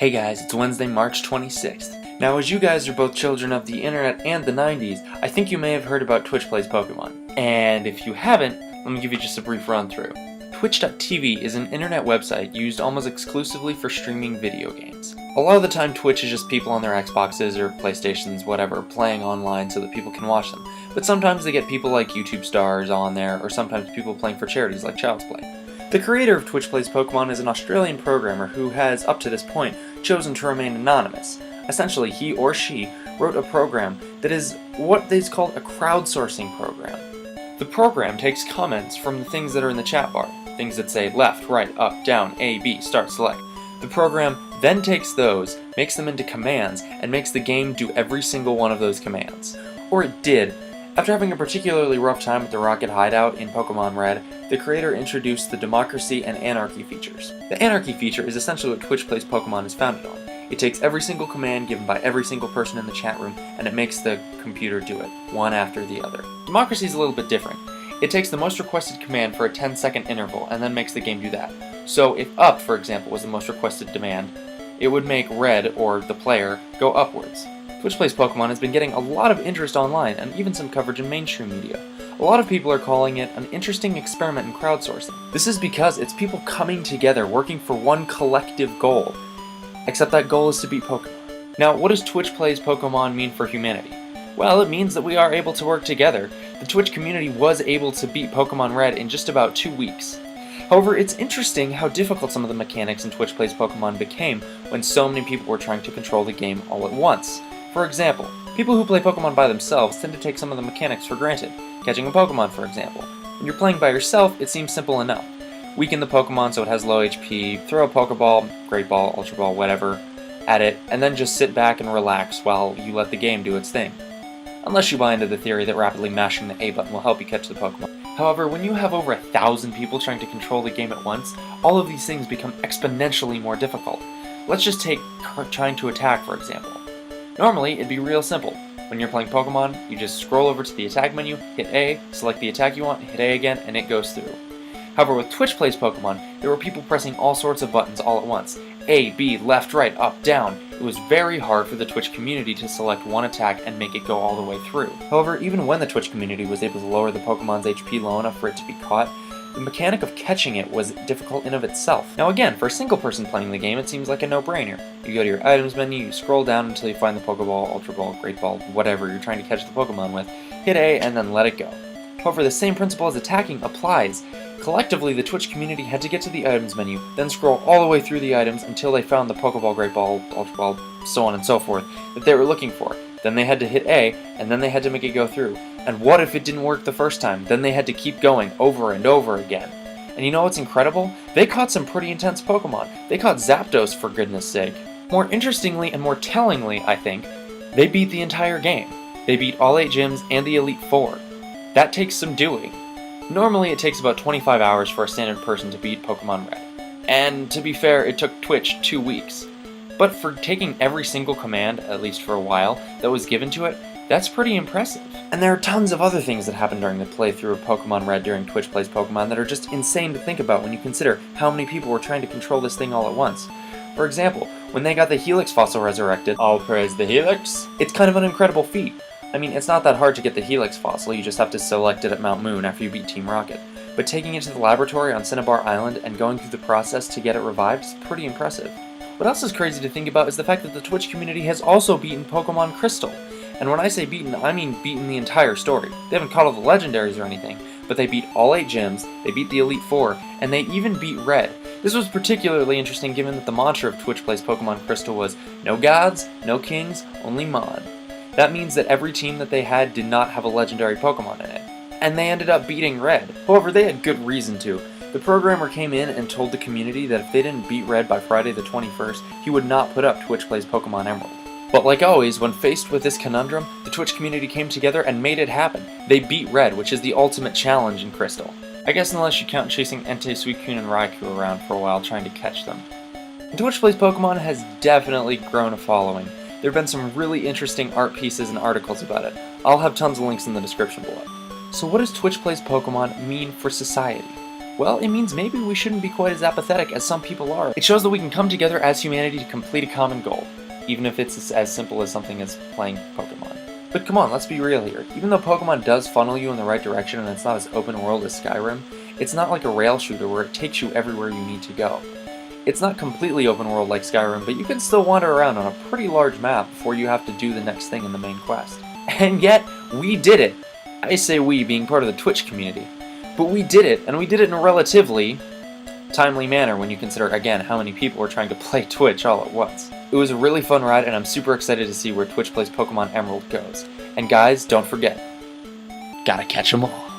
Hey guys, it's Wednesday, March 26th. Now, as you guys are both children of the internet and the 90s, I think you may have heard about Twitch Plays Pokémon. And if you haven't, let me give you just a brief run through. Twitch.tv is an internet website used almost exclusively for streaming video games. A lot of the time Twitch is just people on their Xboxes or PlayStations, whatever, playing online so that people can watch them. But sometimes they get people like YouTube stars on there, or sometimes people playing for charities like Child's Play. The creator of Twitch Plays Pokémon is an Australian programmer who has, up to this point, chosen to remain anonymous. Essentially, he or she wrote a program that is what is called a crowdsourcing program. The program takes comments from the things that are in the chat bar, things that say left, right, up, down, A, B, start, select. The program then takes those, makes them into commands, and makes the game do every single one of those commands. Or it did. After having a particularly rough time with the Rocket Hideout in Pokemon Red, the creator introduced the Democracy and Anarchy features. The Anarchy feature is essentially what Twitch Plays Pokémon is founded on. It takes every single command given by every single person in the chat room, and it makes the computer do it, one after the other. Democracy is a little bit different. It takes the most requested command for a 10-second interval, and then makes the game do that. So if up, for example, was the most requested demand, it would make red, or the player, go upwards. Twitch Plays Pokémon has been getting a lot of interest online, and even some coverage in mainstream media. A lot of people are calling it an interesting experiment in crowdsourcing. This is because it's people coming together, working for one collective goal. Except that goal is to beat Pokemon. Now, what does Twitch Plays Pokémon mean for humanity? Well, it means that we are able to work together. The Twitch community was able to beat Pokemon Red in just about 2 weeks. However, it's interesting how difficult some of the mechanics in Twitch Plays Pokémon became when so many people were trying to control the game all at once. For example, people who play Pokemon by themselves tend to take some of the mechanics for granted. Catching a Pokemon, for example. When you're playing by yourself, it seems simple enough. Weaken the Pokemon so it has low HP, throw a Pokeball, Great Ball, Ultra Ball, whatever, at it, and then just sit back and relax while you let the game do its thing. Unless you buy into the theory that rapidly mashing the A button will help you catch the Pokemon. However, when you have over 1,000 people trying to control the game at once, all of these things become exponentially more difficult. Let's just take trying to attack, for example. Normally, it'd be real simple. When you're playing Pokemon, you just scroll over to the attack menu, hit A, select the attack you want, hit A again, and it goes through. However, with Twitch Plays Pokemon, there were people pressing all sorts of buttons all at once. A, B, left, right, up, down. It was very hard for the Twitch community to select one attack and make it go all the way through. However, even when the Twitch community was able to lower the Pokemon's HP low enough for it to be caught, the mechanic of catching it was difficult in of itself. Now again, for a single person playing the game, it seems like a no-brainer. You go to your items menu, you scroll down until you find the Pokeball, Ultra Ball, Great Ball, whatever you're trying to catch the Pokemon with, hit A, and then let it go. However, the same principle as attacking applies. Collectively, the Twitch community had to get to the items menu, then scroll all the way through the items until they found the Pokeball, Great Ball, Ultra Ball, so on and so forth, that they were looking for. Then they had to hit A, and then they had to make it go through. And what if it didn't work the first time? Then they had to keep going over and over again. And you know what's incredible? They caught some pretty intense Pokemon. They caught Zapdos, for goodness sake. More interestingly and more tellingly, I think, they beat the entire game. They beat all 8 gyms and the Elite Four. That takes some doing. Normally it takes about 25 hours for a standard person to beat Pokemon Red. And to be fair, it took Twitch 2 weeks. But for taking every single command, at least for a while, that was given to it, that's pretty impressive. And there are tons of other things that happened during the playthrough of Pokemon Red during Twitch Plays Pokemon that are just insane to think about when you consider how many people were trying to control this thing all at once. For example, when they got the Helix fossil resurrected, all praise the Helix, it's kind of an incredible feat. I mean, it's not that hard to get the Helix fossil, you just have to select it at Mount Moon after you beat Team Rocket. But taking it to the laboratory on Cinnabar Island and going through the process to get it revived is pretty impressive. What else is crazy to think about is the fact that the Twitch community has also beaten Pokemon Crystal. And when I say beaten, I mean beaten the entire story. They haven't caught all the legendaries or anything, but they beat all 8 gyms, they beat the Elite Four, and they even beat Red. This was particularly interesting given that the mantra of Twitch Plays Pokemon Crystal was, no gods, no kings, only Mon. That means that every team that they had did not have a legendary Pokemon in it. And they ended up beating Red. However, they had good reason to. The programmer came in and told the community that if they didn't beat Red by Friday the 21st, he would not put up Twitch Plays Pokemon Emerald. But like always, when faced with this conundrum, the Twitch community came together and made it happen. They beat Red, which is the ultimate challenge in Crystal. I guess unless you count chasing Entei, Suicune, and Raikou around for a while trying to catch them. And Twitch Plays Pokemon has definitely grown a following. There have been some really interesting art pieces and articles about it. I'll have tons of links in the description below. So what does Twitch Plays Pokémon mean for society? well, it means maybe we shouldn't be quite as apathetic as some people are. It shows that we can come together as humanity to complete a common goal, even if it's as simple as something as playing Pokemon. But come on, let's be real here. Even though Pokemon does funnel you in the right direction and it's not as open world as Skyrim, it's not like a rail shooter where it takes you everywhere you need to go. It's not completely open world like Skyrim, but you can still wander around on a pretty large map before you have to do the next thing in the main quest. And yet, we did it! I say we, being part of the Twitch community. But we did it, and we did it in a relatively timely manner when you consider, again, how many people were trying to play Twitch all at once. It was a really fun ride, and I'm super excited to see where Twitch Plays Pokemon Emerald goes. And guys, don't forget, gotta catch 'em all.